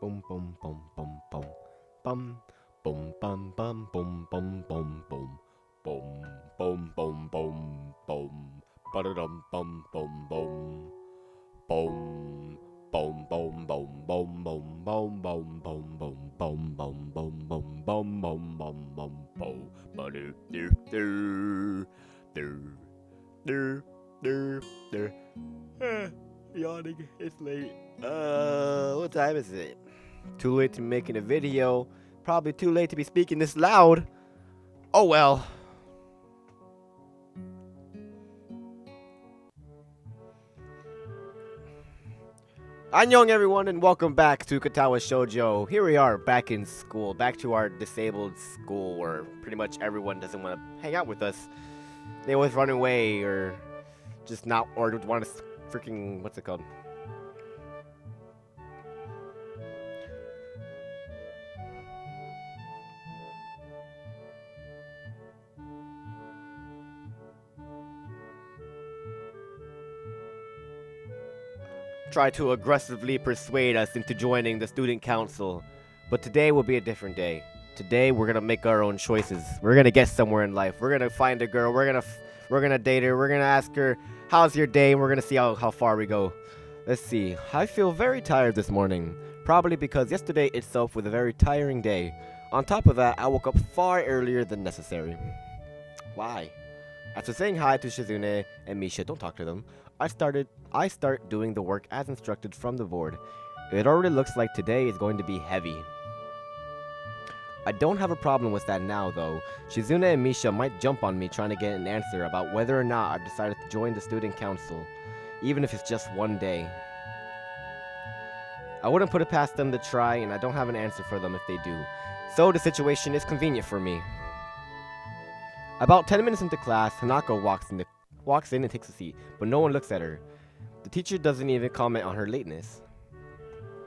Boom, boom, boom, boom, boom. Bum, boom, bum, bum, boom, boom, boom, boom. Boom, boom, boom, boom, boom. Ba-da-dum, bum, boom, boom. Boom, boom, boom, boom, boom, boom, boom, boom, boom, boom, boom, boom, boom, boom, boom, boom, boom, boom, boom. Ba-do-do-do. Do, do, do, do. Yawning. It's late. What time is it? Too late to be making a video. Probably too late to be speaking this loud. Oh well. Annyeoung everyone and welcome back to Katawa Shoujo. Here we are back in school, back to our disabled school where pretty much everyone doesn't want to hang out with us. They always run away or just not, or want to freaking, what's it called? Try to aggressively persuade us into joining the student council. But today will be a different day. Today we're gonna make our own choices. We're gonna get somewhere in life. We're gonna find a girl. We're gonna date her. We're gonna ask her, "How's your day?" And we're gonna see how far we go. Let's see. I feel very tired this morning. Probably because yesterday itself was a very tiring day. On top of that, I woke up far earlier than necessary. Why? After saying hi to Shizune and Misha, don't talk to them, I start doing the work as instructed from the board. It already looks like today is going to be heavy. I don't have a problem with that now, though. Shizune and Misha might jump on me trying to get an answer about whether or not I've decided to join the student council, even if it's just one day. I wouldn't put it past them to try, and I don't have an answer for them if they do. So the situation is convenient for me. About 10 minutes into class, Hanako walks in and takes a seat, but no one looks at her. The teacher doesn't even comment on her lateness.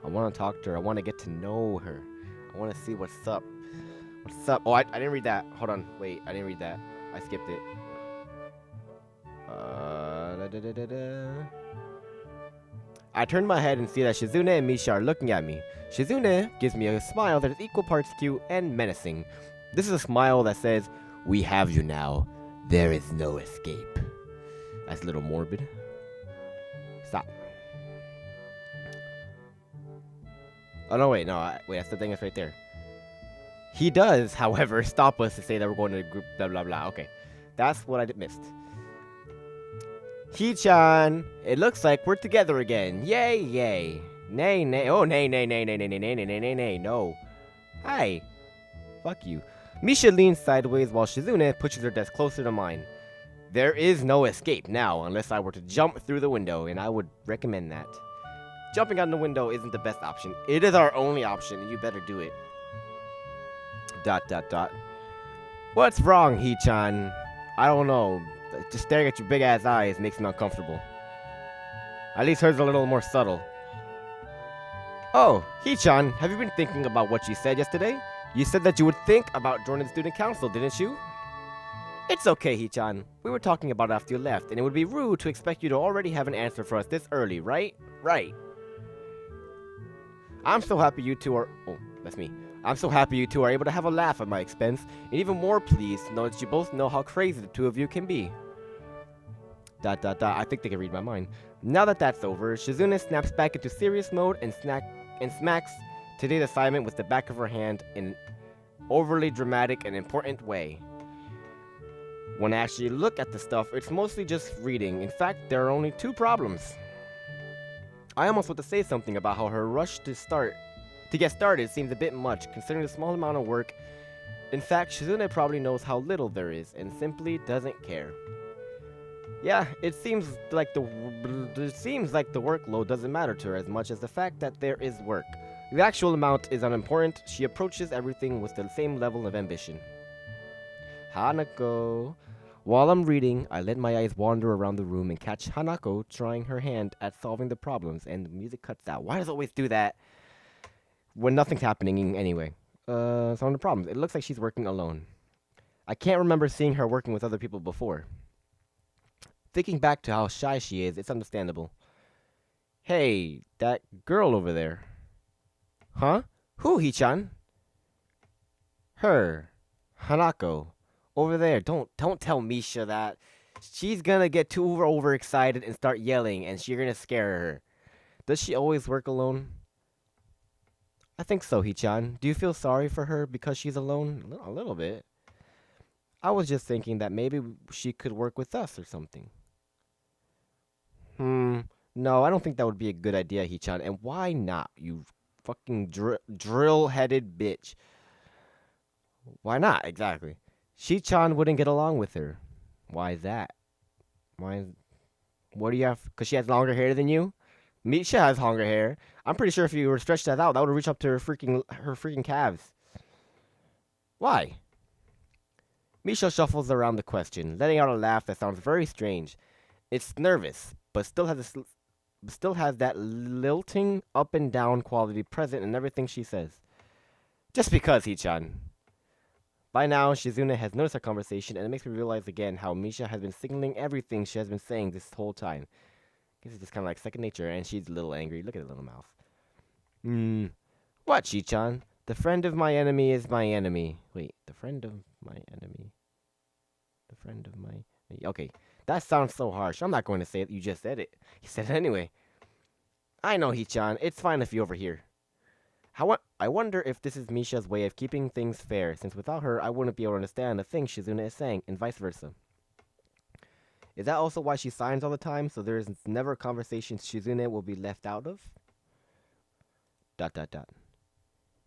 I want to talk to her. I want to get to know her. I want to see what's up. What's up? Oh, I didn't read that. Hold on. Wait, I didn't read that. I skipped it. I turn my head and see that Shizune and Misha are looking at me. Shizune gives me a smile that is equal parts cute and menacing. This is a smile that says, "We have you now. There is no escape." That's a little morbid. Stop. Oh, no, wait, no, wait, that's the thing that's right there. He does, however, stop us to say that we're going to the group, blah, blah, blah. Okay, that's what I missed. He-chan, it looks like we're together again. Yay, yay. Nay, nay, oh, nay, nay, nay, nay, nay, nay, nay, nay, nay, nay, nay, no. Hi. Fuck you. Misha leans sideways while Shizune pushes her desk closer to mine. There is no escape now unless I were to jump through the window, and I would recommend that. Jumping out the window isn't the best option. It is our only option, and you better do it. ... What's wrong, He-chan? I don't know. Just staring at your big-ass eyes makes me uncomfortable. At least hers a little more subtle. Oh, He-chan, have you been thinking about what you said yesterday? You said that you would think about joining the student council, didn't you? It's okay, He-chan. We were talking about it after you left, and it would be rude to expect you to already have an answer for us this early, right? Right. I'm so happy you two are... Oh, that's me. I'm so happy you two are able to have a laugh at my expense, and even more pleased to know that you both know how crazy the two of you can be. ... I think they can read my mind. Now that that's over, Shizune snaps back into serious mode and smacks today's assignment with the back of her hand in an overly dramatic and important way. When I actually look at the stuff, it's mostly just reading. In fact, there are only two problems. I almost want to say something about how her rush to get started seems a bit much, considering the small amount of work. In fact, Shizune probably knows how little there is, and simply doesn't care. Yeah, it seems like the workload doesn't matter to her as much as the fact that there is work. The actual amount is unimportant. She approaches everything with the same level of ambition. Hanako. While I'm reading, I let my eyes wander around the room and catch Hanako trying her hand at solving the problems, and the music cuts out. Why does it always do that when nothing's happening anyway? Solving the problems. It looks like she's working alone. I can't remember seeing her working with other people before. Thinking back to how shy she is, it's understandable. Hey, that girl over there. Huh? Who, Hichan? Her. Hanako. Over there. Don't tell Misha that. She's gonna get too overexcited and start yelling, and you're gonna scare her. Does she always work alone? I think so, Hichan. Do you feel sorry for her because she's alone? A little bit. I was just thinking that maybe she could work with us or something. No, I don't think that would be a good idea, Hichan. And why not, you fucking drill-headed bitch? Why not, exactly? Shi-chan wouldn't get along with her. Why is that? What do you have? Because she has longer hair than you? Misha has longer hair. I'm pretty sure if you were to stretch that out, that would reach up to her freaking calves. Why? Misha shuffles around the question, letting out a laugh that sounds very strange. It's nervous, but still has that lilting up and down quality present in everything she says. Just because, Hichan. By now, Shizune has noticed our conversation, and it makes me realize again how Misha has been signaling everything she has been saying this whole time. I guess it's just kind of like second nature, and she's a little angry. Look at her little mouth. What, Shi-chan? The friend of my enemy is my enemy. Wait, the friend of my enemy? The friend of my... Okay, that sounds so harsh. I'm not going to say it. You just said it. You said it anyway. I know, Hichan. It's fine if you overhear. I wonder if this is Misha's way of keeping things fair, since without her, I wouldn't be able to understand the things Shizune is saying, and vice versa. Is that also why she signs all the time, so there is never a conversation Shizune will be left out of? ...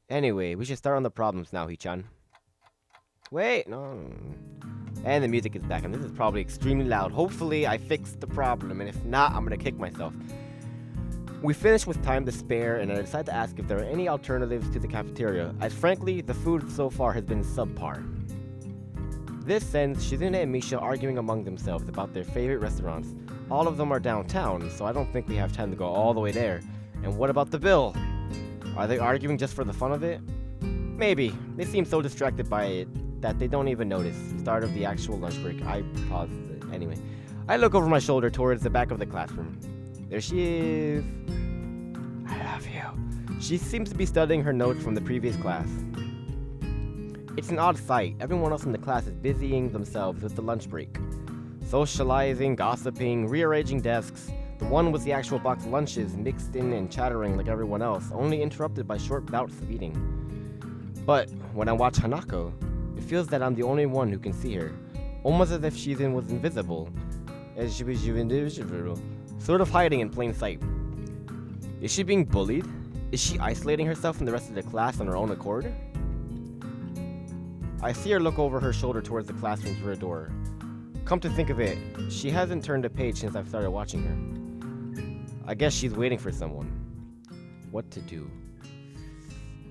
Anyway, we should start on the problems now, Hichan. Wait, no. And the music is back, and this is probably extremely loud. Hopefully, I fixed the problem, and if not, I'm gonna kick myself. We finished with time to spare, and I decided to ask if there are any alternatives to the cafeteria, as frankly, the food so far has been subpar. This sends Shizune and Misha arguing among themselves about their favorite restaurants. All of them are downtown, so I don't think we have time to go all the way there. And what about the bill? Are they arguing just for the fun of it? Maybe. They seem so distracted by it that they don't even notice. Start of the actual lunch break. I paused it. Anyway, I look over my shoulder towards the back of the classroom. There she is. I love you. She seems to be studying her notes from the previous class. It's an odd sight. Everyone else in the class is busying themselves with the lunch break. Socializing, gossiping, rearranging desks. The one with the actual box lunches mixed in and chattering like everyone else, only interrupted by short bouts of eating. But when I watch Hanako, it feels that I'm the only one who can see her. Almost as if she was invisible. As she was invisible. Sort of hiding in plain sight. Is she being bullied? Is she isolating herself from the rest of the class on her own accord? I see her look over her shoulder towards the classroom's rear door. Come to think of it, she hasn't turned a page since I've started watching her. I guess she's waiting for someone. What to do?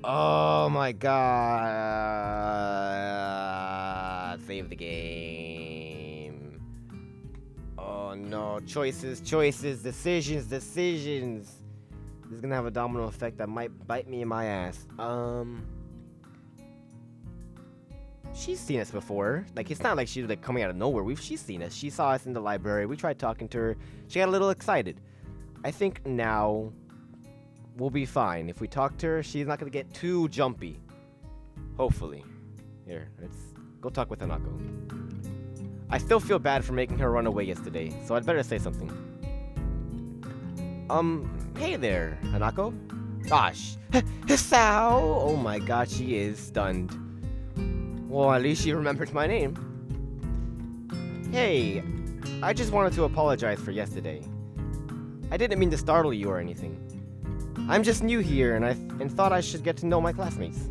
Oh my god. Save the game. Oh no. Choices, decisions. This is gonna have a domino effect that might bite me in my ass. She's seen us before. Like, it's not like she's like coming out of nowhere. She's seen us. She saw us in the library. We tried talking to her. She got a little excited. I think now we'll be fine. If we talk to her, she's not gonna get too jumpy. Hopefully. Here, let's go talk with Hanako. I still feel bad for making her run away yesterday, so I'd better say something. Hey there, Hanako. Gosh. Hisao! Oh my god, she is stunned. Well, at least she remembered my name. Hey, I just wanted to apologize for yesterday. I didn't mean to startle you or anything. I'm just new here, and thought I should get to know my classmates.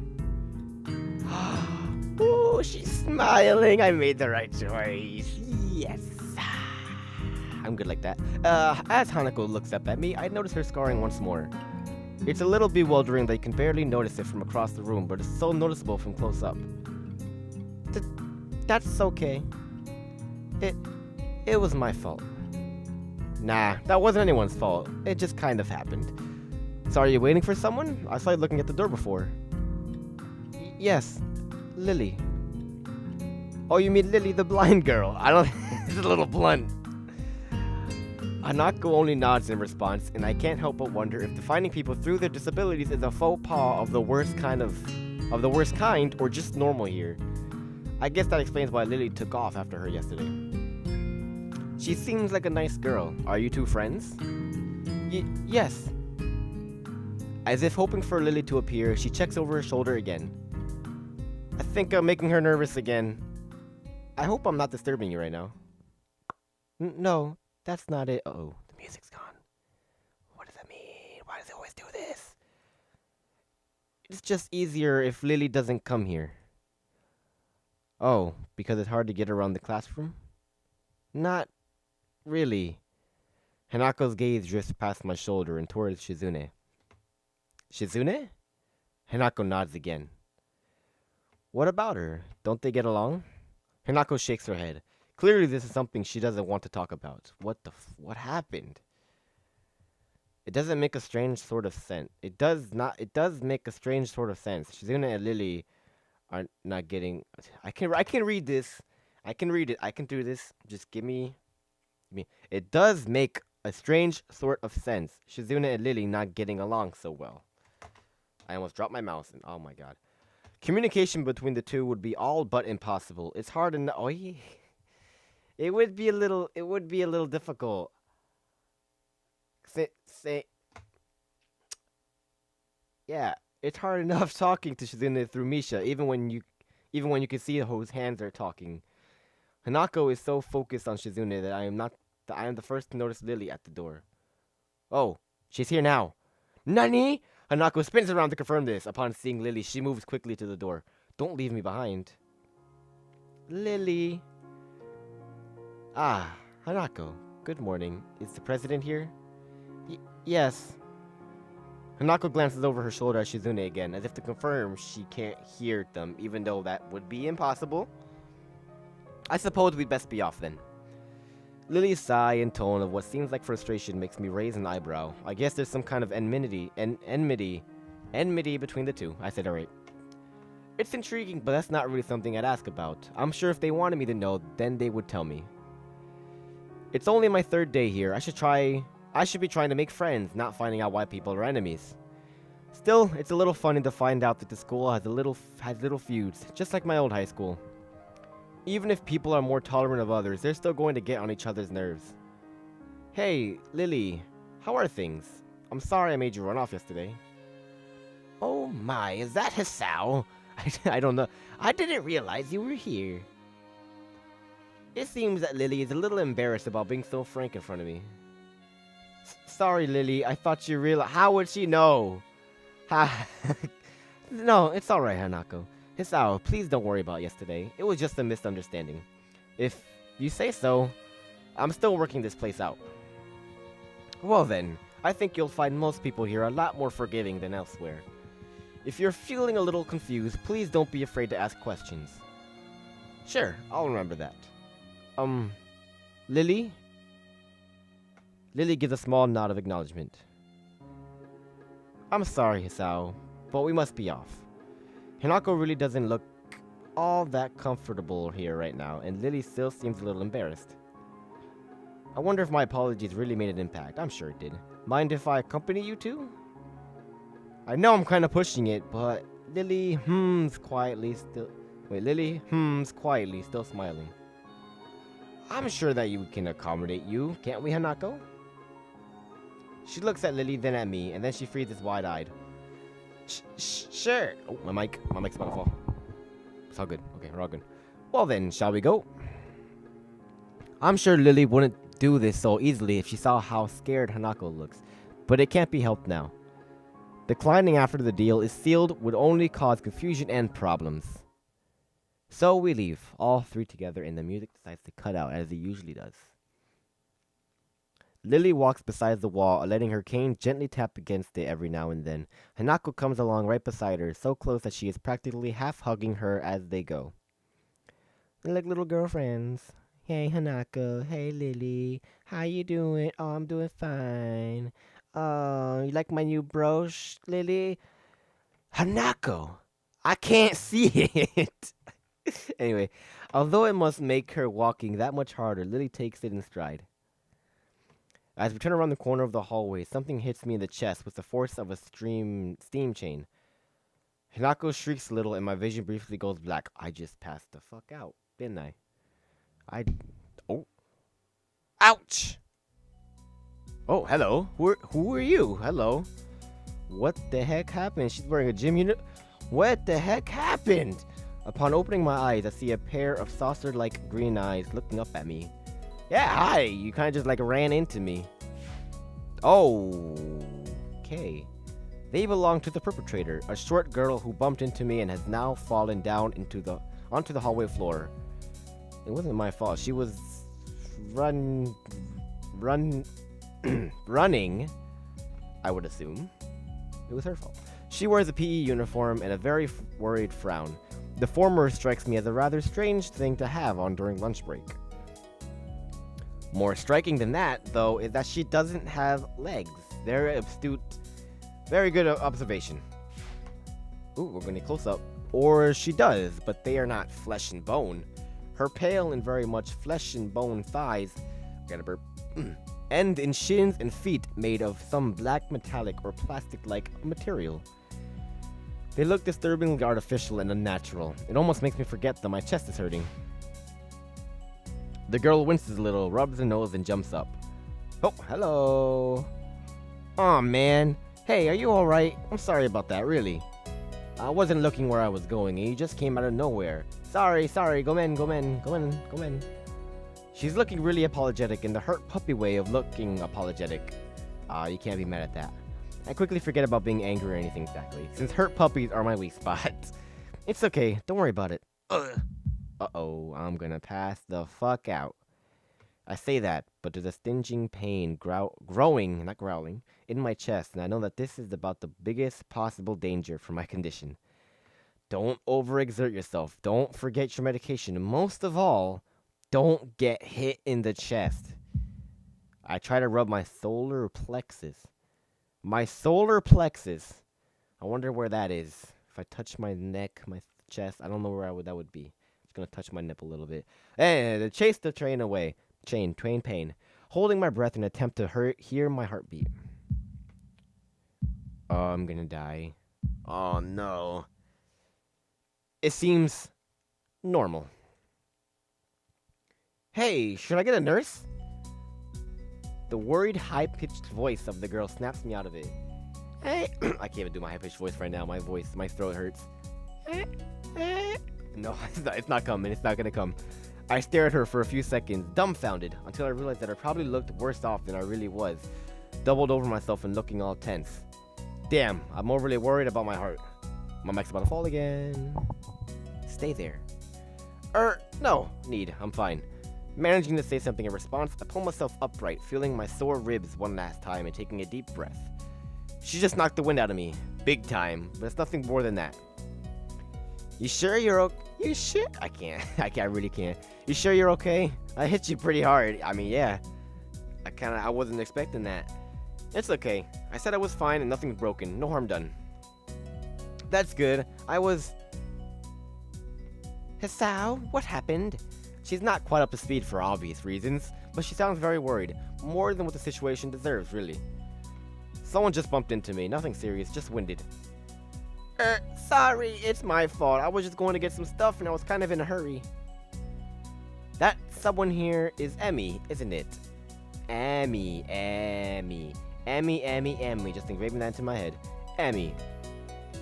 Ooh, she's smiling. I made the right choice. Yes. I'm good like that. As Hanako looks up at me, I notice her scarring once more. It's a little bewildering that you can barely notice it from across the room, but it's so noticeable from close up. That's okay. It was my fault. Nah, that wasn't anyone's fault. It just kind of happened. So are you waiting for someone? I saw you looking at the door before. Yes, Lily. Oh, you mean Lily the blind girl? I don't... It's a little blunt. Hanako only nods in response, and I can't help but wonder if defining people through their disabilities is a faux pas of the worst kind, or just normal here. I guess that explains why Lily took off after her yesterday. She seems like a nice girl. Are you two friends? Yes. As if hoping for Lily to appear, she checks over her shoulder again. I think I'm making her nervous again. I hope I'm not disturbing you right now. No, that's not it. Uh-oh, the music's gone. What does that mean? Why does it always do this? It's just easier if Lily doesn't come here. Oh, because it's hard to get around the classroom? Not really. Hanako's gaze drifts past my shoulder and towards Shizune. Shizune? Hanako nods again. What about her? Don't they get along? Hanako shakes her head. Clearly this is something she doesn't want to talk about. What happened? It doesn't make a strange sort of sense. It does make a strange sort of sense. Shizune and Lily are not getting... I can read this. I can read it. I can do this. Just give me... It does make a strange sort of sense. Shizune and Lily not getting along so well. I almost dropped my mouse and oh my god. Communication between the two would be all but impossible. It's hard enough. Oh, yeah. It would be a little difficult. Yeah, it's hard enough talking to Shizune through Misha, even when you can see whose hands are talking. Hanako is so focused on Shizune that I am the first to notice Lily at the door. Oh, she's here now. Nani? Hanako spins around to confirm this. Upon seeing Lily, she moves quickly to the door. Don't leave me behind. Lily. Ah, Hanako. Good morning. Is the president here? Yes. Hanako glances over her shoulder at Shizune again, as if to confirm she can't hear them, even though that would be impossible. I suppose we'd best be off then. Lily's sigh and tone of what seems like frustration makes me raise an eyebrow. I guess there's some kind of enmity between the two. I said alright. It's intriguing, but that's not really something I'd ask about. I'm sure if they wanted me to know, then they would tell me. It's only my third day here. I should be trying to make friends, not finding out why people are enemies. Still, it's a little funny to find out that the school has little feuds, just like my old high school. Even if people are more tolerant of others, they're still going to get on each other's nerves. Hey, Lily, how are things? I'm sorry I made you run off yesterday. Oh my, is that Hisao? I don't know. I didn't realize you were here. It seems that Lily is a little embarrassed about being so frank in front of me. Sorry, Lily, I thought you realized. How would she know? No, it's alright, Hanako. Hisao, please don't worry about yesterday. It was just a misunderstanding. If you say so, I'm still working this place out. Well then, I think you'll find most people here a lot more forgiving than elsewhere. If you're feeling a little confused, please don't be afraid to ask questions. Sure, I'll remember that. Lily? Lily gives a small nod of acknowledgement. I'm sorry, Hisao, but we must be off. Hanako really doesn't look all that comfortable here right now, and Lily still seems a little embarrassed. I wonder if my apologies really made an impact. I'm sure it did. Mind if I accompany you two? I know I'm kind of pushing it, but Lily quietly, still smiling. I'm sure that we can accommodate you, can't we, Hanako? She looks at Lily, then at me, and then she freezes wide-eyed. Sure. Oh, my mic's about to fall. It's all good. Okay, we're all good. Well then, shall we go? I'm sure Lily wouldn't do this so easily if she saw how scared Hanako looks, but it can't be helped now. Declining after the deal is sealed would only cause confusion and problems. So we leave, all three together, and the music decides to cut out as it usually does. Lily walks beside the wall, letting her cane gently tap against it every now and then. Hanako comes along right beside her, so close that she is practically half hugging her as they go. They're like little girlfriends. Hey, Hanako. Hey, Lily. How you doing? Oh, I'm doing fine. Oh, you like my new brooch, Lily? Hanako! I can't see it! Anyway, although it must make her walking that much harder, Lily takes it in stride. As we turn around the corner of the hallway, something hits me in the chest with the force of a steam chain. Hinako shrieks a little and my vision briefly goes black. I just passed the fuck out, didn't I? Oh. Ouch! Oh, hello. Who are you? Hello. What the heck happened? She's wearing a gym unit. What the heck happened? Upon opening my eyes, I see a pair of saucer-like green eyes looking up at me. Yeah, hi. You kind of just like ran into me. Oh, okay. They belong to the perpetrator, a short girl who bumped into me and has now fallen down onto the hallway floor. It wasn't my fault. She was running, I would assume. It was her fault. She wears a PE uniform and a very worried frown. The former strikes me as a rather strange thing to have on during lunch break. More striking than that, though, is that she doesn't have legs. Very astute, very good observation. Ooh, we're going to close up. Or she does, but they are not flesh and bone. Her pale and very much flesh and bone thighs, gotta burp, end in shins and feet made of some black metallic or plastic-like material. They look disturbingly artificial and unnatural. It almost makes me forget that my chest is hurting. The girl winces a little, rubs her nose, and jumps up. Oh, hello. Aw, man. Hey, are you alright? I'm sorry about that, really. I wasn't looking where I was going, and you just came out of nowhere. Sorry, go in. She's looking really apologetic in the hurt puppy way of looking apologetic. You can't be mad at that. I quickly forget about being angry or anything exactly, since hurt puppies are my weak spot. It's okay, don't worry about it. Uh-oh, I'm gonna pass the fuck out. I say that, but there's a stinging pain growing, not growling, in my chest, and I know that this is about the biggest possible danger for my condition. Don't overexert yourself. Don't forget your medication. And most of all, don't get hit in the chest. I try to rub my solar plexus. My solar plexus. I wonder where that is. If I touch my neck, my chest, I don't know where that would be. It's gonna touch my nipple a little bit. And chase the train away. Train pain. Holding my breath in an attempt to hear my heartbeat. Oh, I'm gonna die. Oh no. It seems normal. Hey, should I get a nurse? The worried, high-pitched voice of the girl snaps me out of it. Hey, I can't even do my high-pitched voice right now. My throat hurts. No, it's not coming. It's not gonna come. I stare at her for a few seconds, dumbfounded, until I realized that I probably looked worse off than I really was. Doubled over myself and looking all tense. Damn, I'm overly worried about my heart. My mic's about to fall again. Stay there. No, I'm fine. Managing to say something in response, I pull myself upright, feeling my sore ribs one last time and taking a deep breath. She just knocked the wind out of me. Big time, but it's nothing more than that. You sure you're okay? You sure? I really can't. You sure you're okay? I hit you pretty hard. I mean, yeah. I wasn't expecting that. It's okay. I said I was fine and nothing's broken. No harm done. That's good. Hisao, what happened? She's not quite up to speed for obvious reasons, but she sounds very worried. More than what the situation deserves, really. Someone just bumped into me. Nothing serious, just winded. Sorry, it's my fault. I was just going to get some stuff and I was kind of in a hurry. That someone here is Emmy, isn't it? Emmy. Just engraving that into my head. Emmy.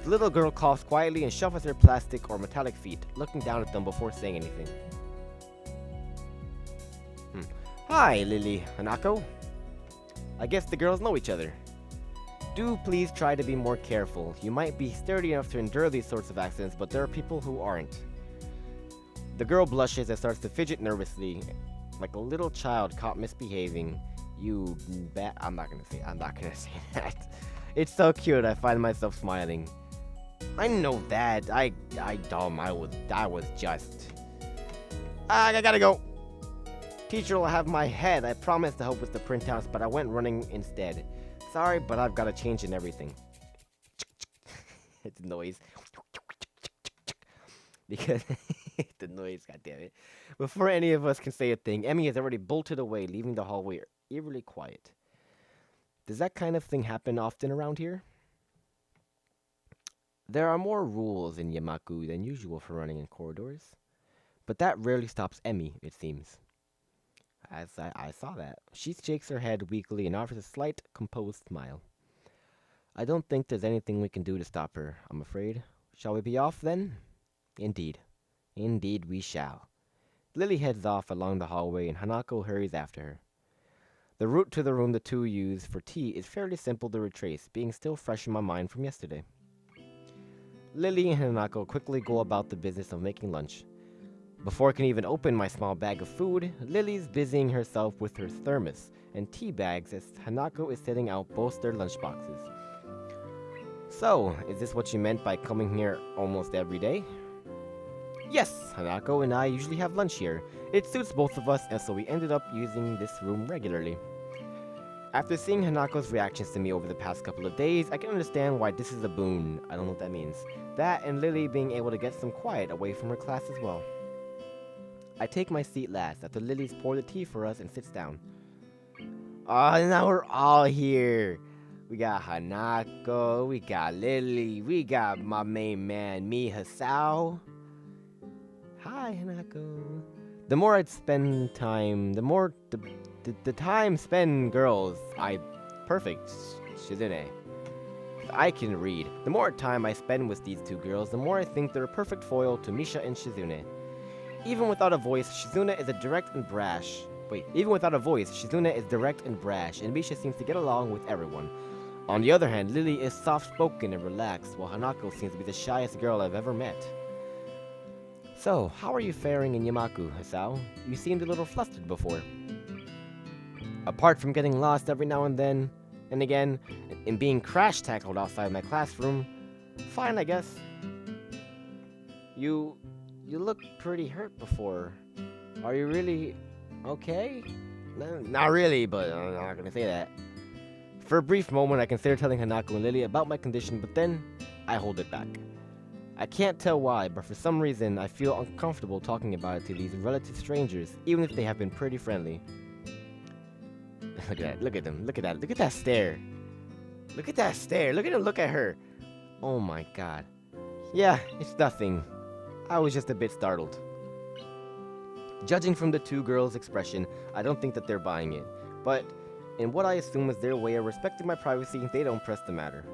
The little girl coughs quietly and shuffles her plastic or metallic feet, looking down at them before saying anything. Hi, Lily Hanako. I guess the girls know each other. Do please try to be more careful. You might be sturdy enough to endure these sorts of accidents, but there are people who aren't. The girl blushes and starts to fidget nervously, like a little child caught misbehaving. You bet. I'm not gonna say that. It's so cute. I find myself smiling. I know that. I was just. I gotta go. Teacher will have my head. I promised to help with the printouts, but I went running instead. Sorry, but I've got to change in everything. It's the noise. Because the noise, goddammit. Before any of us can say a thing, Emmy has already bolted away, leaving the hallway eerily quiet. Does that kind of thing happen often around here? There are more rules in Yamaku than usual for running in corridors, but that rarely stops Emmy, it seems. As I saw that. She shakes her head weakly and offers a slight, composed smile. I don't think there's anything we can do to stop her, I'm afraid. Shall we be off then? Indeed. Indeed we shall. Lily heads off along the hallway and Hanako hurries after her. The route to the room the two use for tea is fairly simple to retrace, being still fresh in my mind from yesterday. Lily and Hanako quickly go about the business of making lunch. Before I can even open my small bag of food, Lily's busying herself with her thermos and tea bags as Hanako is setting out both their lunchboxes. So, is this what you meant by coming here almost every day? Yes, Hanako and I usually have lunch here. It suits both of us, and so we ended up using this room regularly. After seeing Hanako's reactions to me over the past couple of days, I can understand why this is a boon. I don't know what that means. That and Lily being able to get some quiet away from her class as well. I take my seat last after Lily's poured the tea for us and sits down. Now we're all here. We got Hanako, we got Lily, we got my main man, me, Hasao. Hi, Hanako. The more I'd spend time, the more the time spent, girls. Perfect, Shizune. I can read. The more time I spend with these two girls, the more I think they're a perfect foil to Misha and Shizune. Even without a voice, Shizune is direct and brash, and Misha seems to get along with everyone. On the other hand, Lily is soft-spoken and relaxed, while Hanako seems to be the shyest girl I've ever met. So, how are you faring in Yamaku, Hasao? You seemed a little flustered before. Apart from getting lost every now and then, and again, and being crash-tackled outside my classroom, fine, I guess. You looked pretty hurt before. Are you really okay? No, not really, but I'm not gonna say that. For a brief moment, I consider telling Hanako and Lily about my condition, but then I hold it back. I can't tell why, but for some reason, I feel uncomfortable talking about it to these relative strangers, even if they have been pretty friendly. Look at that, look at them, look at that, look at that stare. Look at that stare, look at him, look at her. Oh my god. Yeah, it's nothing. I was just a bit startled. Judging from the two girls' expression, I don't think that they're buying it, but in what I assume is their way of respecting my privacy, they don't press the matter.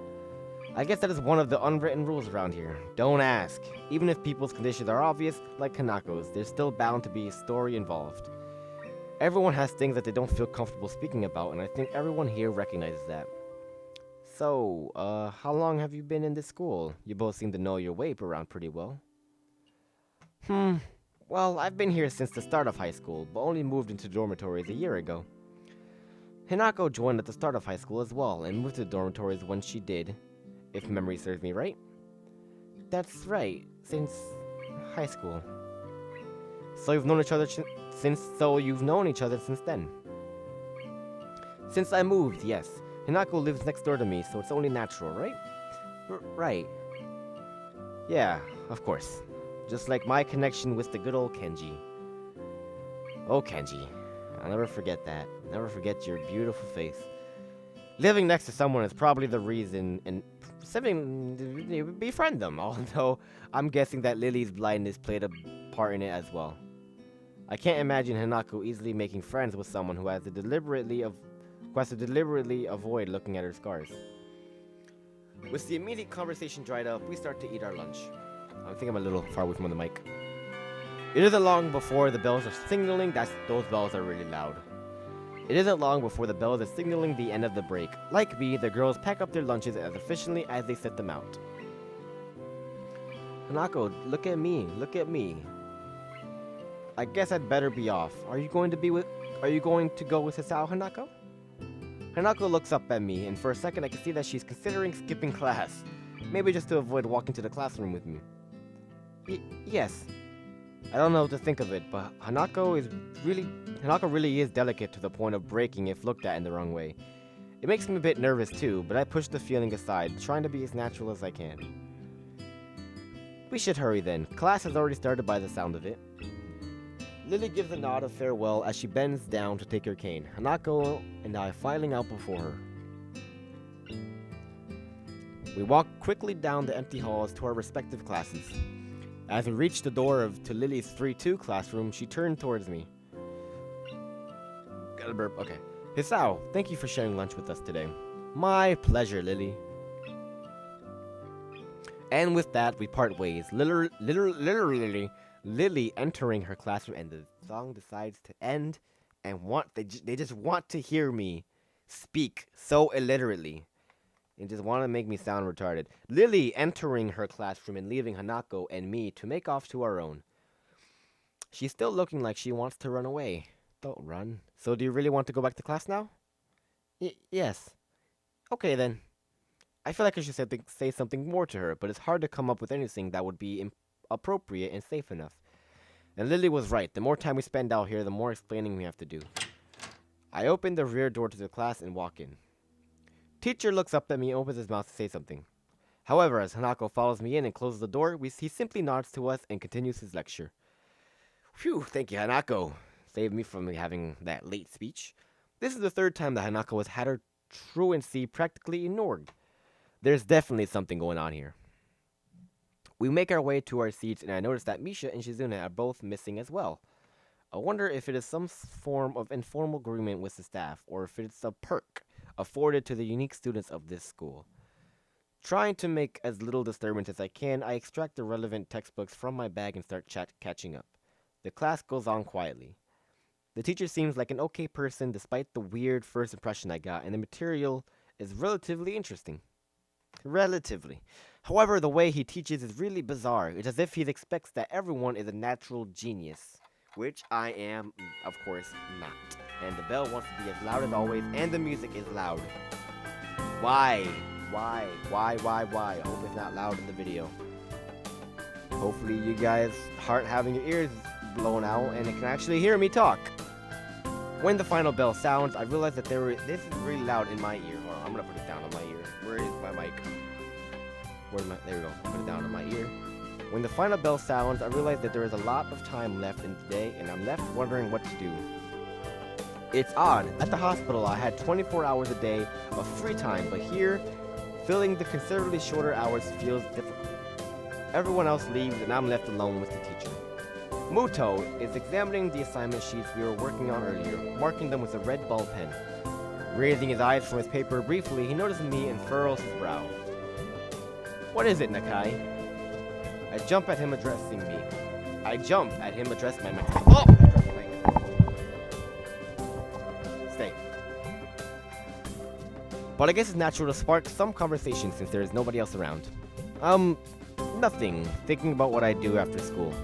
I guess that is one of the unwritten rules around here. Don't ask. Even if people's conditions are obvious, like Hanako's, there's still bound to be a story involved. Everyone has things that they don't feel comfortable speaking about, and I think everyone here recognizes that. So, how long have you been in this school? You both seem to know your way around pretty well. Well, I've been here since the start of high school, but only moved into dormitories a year ago. Hanako joined at the start of high school as well, and moved to the dormitories when she did, if memory serves me right. That's right, since high school. So you've known each other since then. Since I moved, yes. Hanako lives next door to me, so it's only natural, right? Right. Yeah, of course. Just like my connection with the good old Kenji. Oh, Kenji. I'll never forget that. Never forget your beautiful face. Living next to someone is probably the reason, and befriend them, although I'm guessing that Lily's blindness played a part in it as well. I can't imagine Hanako easily making friends with someone who has to deliberately avoid looking at her scars. With the immediate conversation dried up, we start to eat our lunch. I think I'm a little far away from the mic. It isn't long before the bells are signaling those bells are really loud. It isn't long before the bells are signaling the end of the break. Like me, the girls pack up their lunches as efficiently as they set them out. Hanako, look at me, look at me. I guess I'd better be off. Are you going to go with Hasao, Hanako? Hanako looks up at me, and for a second I can see that she's considering skipping class. Maybe just to avoid walking to the classroom with me. Yes. I don't know what to think of it, but Hanako really is delicate to the point of breaking if looked at in the wrong way. It makes me a bit nervous too, but I push the feeling aside, trying to be as natural as I can. We should hurry then. Class has already started by the sound of it. Lily gives a nod of farewell as she bends down to take her cane, Hanako and I filing out before her. We walk quickly down the empty halls to our respective classes. As we reach the door to Lily's 3-2 classroom, she turned towards me. Got a burp. Okay. Hisao, thank you for sharing lunch with us today. My pleasure, Lily. And with that, we part ways. Literally, Lily entering her classroom, and the song decides to end, and they just want to hear me speak so illiterately. They just want to make me sound retarded. Lily entering her classroom and leaving Hanako and me to make off to our own. She's still looking like she wants to run away. Don't run. So do you really want to go back to class now? Yes. Okay then. I feel like I should say something more to her, but it's hard to come up with anything that would be appropriate and safe enough. And Lily was right. The more time we spend out here, the more explaining we have to do. I open the rear door to the class and walk in. Teacher looks up at me and opens his mouth to say something. However, as Hanako follows me in and closes the door, he simply nods to us and continues his lecture. Phew, thank you, Hanako. Saved me from having that late speech. This is the third time that Hanako has had her truancy practically ignored. There's definitely something going on here. We make our way to our seats, and I notice that Misha and Shizune are both missing as well. I wonder if it is some form of informal agreement with the staff, or if it's a perk afforded to the unique students of this school. Trying to make as little disturbance as I can, I extract the relevant textbooks from my bag and start catching up. The class goes on quietly. The teacher seems like an okay person despite the weird first impression I got, and the material is relatively interesting. Relatively. However, the way he teaches is really bizarre. It's as if he expects that everyone is a natural genius, which I am, of course, not. And the bell wants to be as loud as always, and the music is loud. Why? Why? I hope it's not loud in the video. Hopefully you guys aren't having your ears blown out and it can actually hear me talk. When the final bell sounds, I realize that this is really loud in my ear. Hold on, I'm gonna put it down on my ear. Where is my mic? There we go. Put it down on my ear. When the final bell sounds, I realize that there is a lot of time left in today, and I'm left wondering what to do. It's odd. At the hospital, I had 24 hours a day of free time, but here, filling the considerably shorter hours feels difficult. Everyone else leaves, and I'm left alone with the teacher. Muto is examining the assignment sheets we were working on earlier, marking them with a red ball pen. Raising his eyes from his paper briefly, he notices me and furrows his brow. What is it, Nakai? I jump at him addressing me. Oh! Stay. But I guess it's natural to spark some conversation since there is nobody else around. Nothing. Thinking about what I do after school.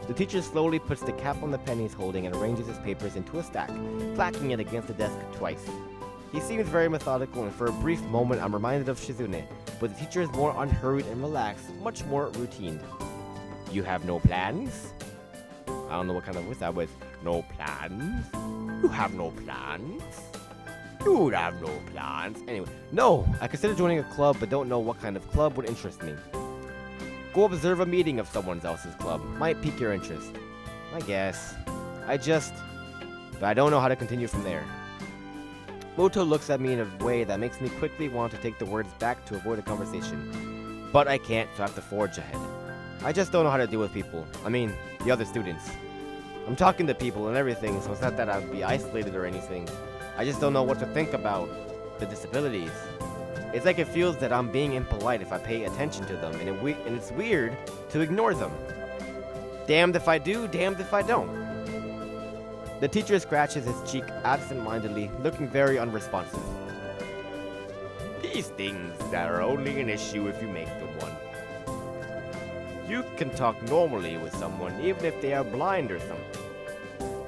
The teacher slowly puts the cap on the pen he's holding and arranges his papers into a stack, clacking it against the desk twice. He seems very methodical, and for a brief moment I'm reminded of Shizune, but the teacher is more unhurried and relaxed, much more routine. You have no plans? I don't know what kind of voice that was. No plans? You have no plans? You have no plans? Anyway, no! I consider joining a club, but don't know what kind of club would interest me. Go observe a meeting of someone else's club. Might pique your interest. I guess. But I don't know how to continue from there. Muto looks at me in a way that makes me quickly want to take the words back to avoid a conversation. But I can't, so I have to forge ahead. I just don't know how to deal with people. I mean, the other students. I'm talking to people and everything, so it's not that I'd be isolated or anything. I just don't know what to think about the disabilities. It's like it feels that I'm being impolite if I pay attention to them, and it's weird to ignore them. Damned if I do, damned if I don't. The teacher scratches his cheek absent-mindedly, looking very unresponsive. These things that are only an issue if you make them one. You can talk normally with someone even if they are blind or something.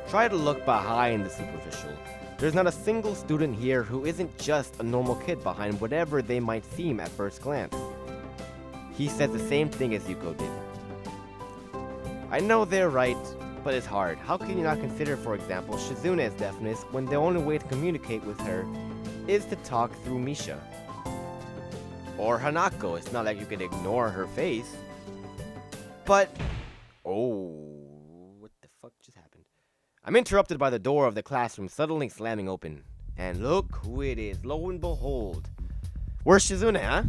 Try to look behind the superficial. There's not a single student here who isn't just a normal kid behind whatever they might seem at first glance. He says the same thing as Yuko did. I know they're right, but it's hard. How can you not consider, for example, Shizune's deafness when the only way to communicate with her is to talk through Misha? Or Hanako, it's not like you can ignore her face. But, what the fuck just happened? I'm interrupted by the door of the classroom suddenly slamming open. And look who it is, lo and behold. Where's Shizune, huh?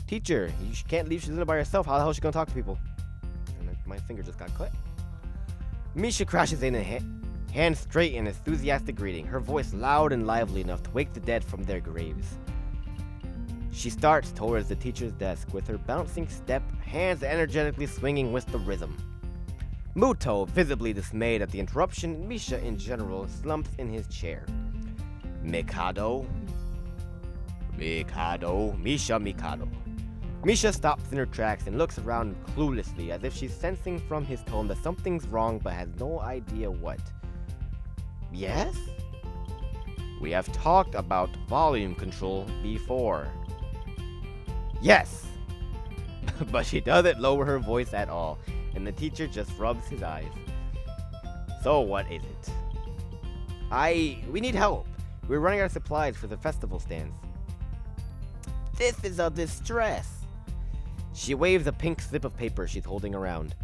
Teacher, can't leave Shizuna by herself. How the hell is she gonna talk to people? And my finger just got cut. Misha crashes in and hands straight in enthusiastic greeting, her voice loud and lively enough to wake the dead from their graves. She starts towards the teacher's desk with her bouncing step, hands energetically swinging with the rhythm. Muto, visibly dismayed at the interruption, Misha in general, slumps in his chair. Mikado. Misha stops in her tracks and looks around cluelessly, as if she's sensing from his tone that something's wrong but has no idea what. Yes? We have talked about volume control before. Yes! But she doesn't lower her voice at all, and the teacher just rubs his eyes. So what is it? We need help. We're running out of supplies for the festival stands. This is a distress. She waves a pink slip of paper she's holding around.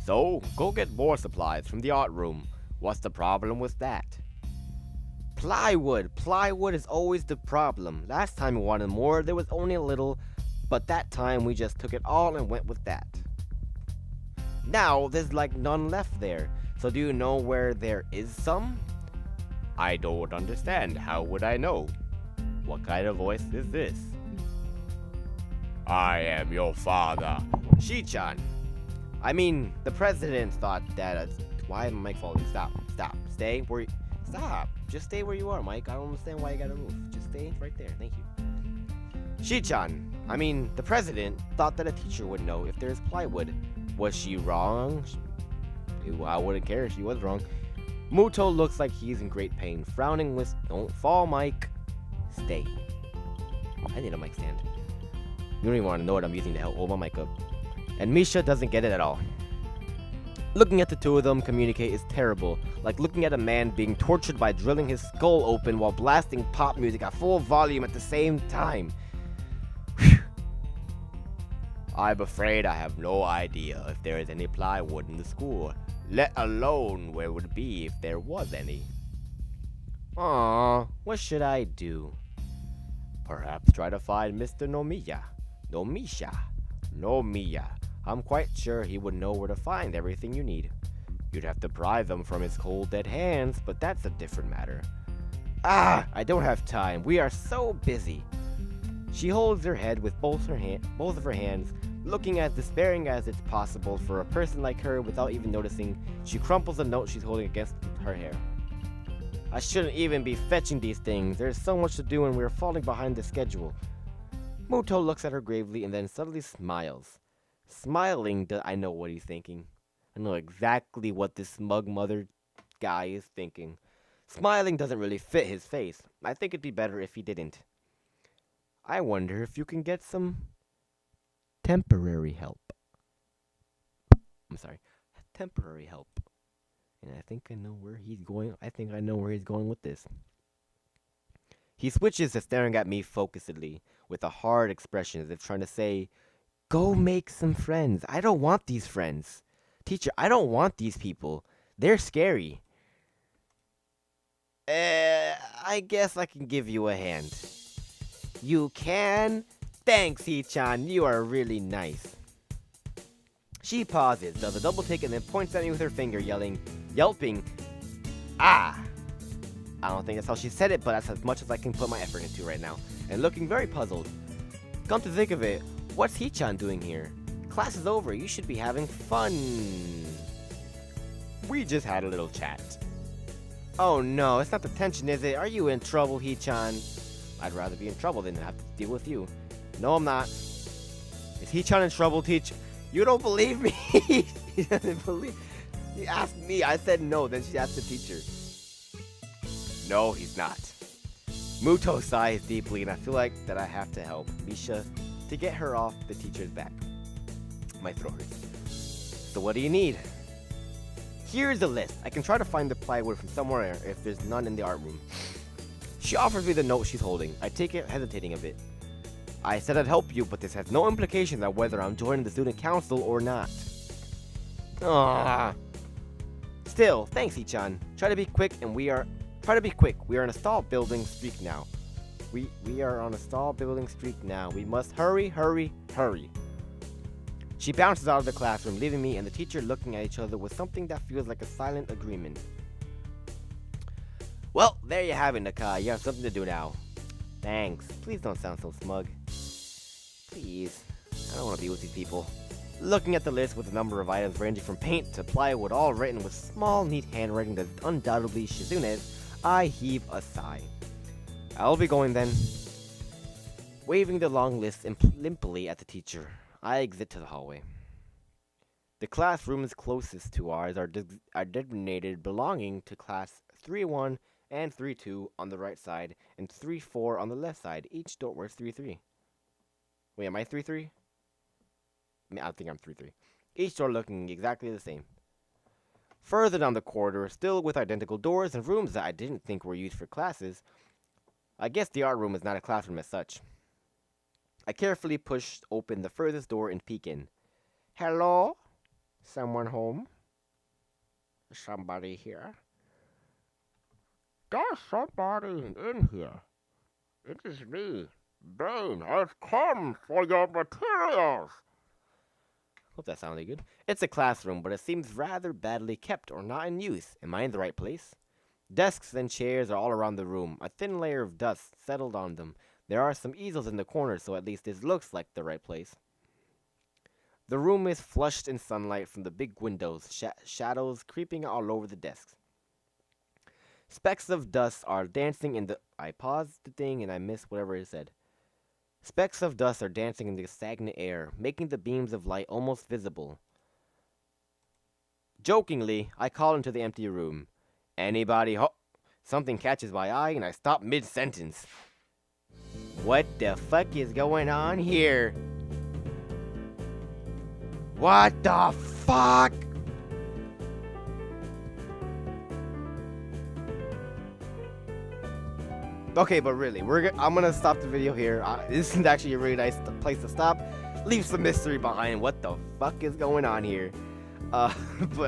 So, go get more supplies from the art room. What's the problem with that? Plywood. Plywood is always the problem. Last time we wanted more, there was only a little, but that time we just took it all and went with that. Now, there's like none left there. So do you know where there is some? I don't understand. How would I know? What kind of voice is this? I am your father. Shi-chan. I mean, the president thought that... why am I falling? Stop. Stay where... Stop. Just stay where you are, Mike. I don't understand why you gotta move. Just stay right there. Thank you. Shi-chan. I mean, the president thought that a teacher would know if there's plywood. Was she wrong? I wouldn't care if she was wrong. Muto looks like he's in great pain, frowning with... Don't fall, Mike. Stay. I need a mic stand. You don't even want to know what I'm using to help hold my mic up. And Misha doesn't get it at all. Looking at the two of them communicate is terrible, like looking at a man being tortured by drilling his skull open while blasting pop music at full volume at the same time. Whew. I'm afraid I have no idea if there is any plywood in the school, let alone where it would be if there was any. Aww, what should I do? Perhaps try to find Mr. Nomiya. Nomiya. I'm quite sure he would know where to find everything you need. You'd have to pry them from his cold dead hands, but that's a different matter. I don't have time. We are so busy. She holds her head with both of her hands, looking as despairing as it's possible for a person like her without even noticing. She crumples a note she's holding against her hair. I shouldn't even be fetching these things. There's so much to do and we're falling behind the schedule. Muto looks at her gravely and then suddenly smiles. Smiling, I know what he's thinking. I know exactly what this smug mother guy is thinking. Smiling doesn't really fit his face. I think it'd be better if he didn't. I wonder if you can get some temporary help. I'm sorry. Temporary help. And I think I know where he's going. I think I know where he's going with this. He switches to staring at me focusedly, with a hard expression as if trying to say, go make some friends. I don't want these friends. Teacher, I don't want these people. They're scary. I guess I can give you a hand. You can? Thanks, Hee-chan. You are really nice. She pauses, does a double take, and then points at me with her finger, yelping, ah! I don't think that's how she said it, but that's as much as I can put my effort into right now. And looking very puzzled. Come to think of it, what's Hee-chan doing here? Class is over, you should be having fun. We just had a little chat. Oh no, it's not the tension, is it? Are you in trouble, Hee-chan? I'd rather be in trouble than have to deal with you. No, I'm not. Is Hee-chan in trouble, teach? You don't believe me? He doesn't believe. He asked me, I said no, then she asked the teacher. No, he's not. Muto sighs deeply, and I feel like that I have to help Misha to get her off the teacher's back. My throat hurts. So what do you need? Here's the list. I can try to find the plywood from somewhere if there's none in the art room. She offers me the note she's holding. I take it, hesitating a bit. I said I'd help you, but this has no implications on whether I'm joining the student council or not. Ah. Still, thanks, Hee-chan. Try to be quick. We are in a stalled building. Speak now. We are on a stall building streak now. We must hurry, hurry, hurry. She bounces out of the classroom, leaving me and the teacher looking at each other with something that feels like a silent agreement. Well, there you have it, Nakai. You have something to do now. Thanks. Please don't sound so smug. Please. I don't want to be with these people. Looking at the list with a number of items ranging from paint to plywood, all written with small, neat handwriting that's undoubtedly Shizune's, I heave a sigh. I'll be going then. Waving the long list limply at the teacher, I exit to the hallway. The classrooms closest to ours are designated belonging to class 3-1 and 3-2 on the right side, and 3-4 on the left side. Each door was 3-3. Wait, am I 3-3? I think I'm 3-3. Each door looking exactly the same. Further down the corridor, still with identical doors and rooms that I didn't think were used for classes. I guess the art room is not a classroom as such. I carefully pushed open the furthest door and peek in. Hello? Someone home? Somebody here? There's somebody in here. It is me, Bane. I've come for your materials. Hope that sounded good. It's a classroom, but it seems rather badly kept or not in use. Am I in the right place? Desks and chairs are all around the room. A thin layer of dust settled on them. There are some easels in the corners, so at least this looks like the right place. The room is flushed in sunlight from the big windows, shadows creeping all over the desks. Specks of dust are dancing in the... I paused the thing and I missed whatever it said. Specks of dust are dancing in the stagnant air, making the beams of light almost visible. Jokingly, I call into the empty room. Anybody Something catches my eye and I stop mid-sentence. What the fuck is going on here? What the fuck? Okay, but really, I'm gonna stop the video here. This is actually a really nice place to stop. Leave some mystery behind. What the fuck is going on here? But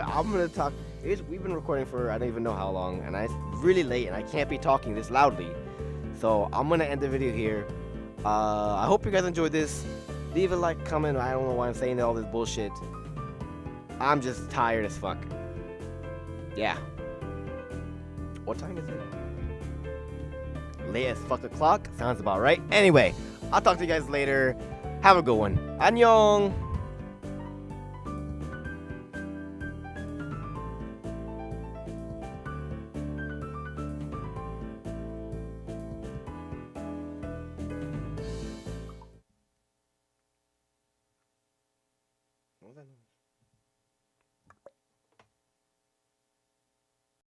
I'm gonna talk. We've been recording for I don't even know how long, and it's really late, and I can't be talking this loudly. So I'm gonna end the video here. I hope you guys enjoyed this. Leave a like, comment. I don't know why I'm saying all this bullshit. I'm just tired as fuck. Yeah. What time is it? Late as fuck o'clock. Sounds about right. Anyway, I'll talk to you guys later. Have a good one. Annyeong! What was that noise?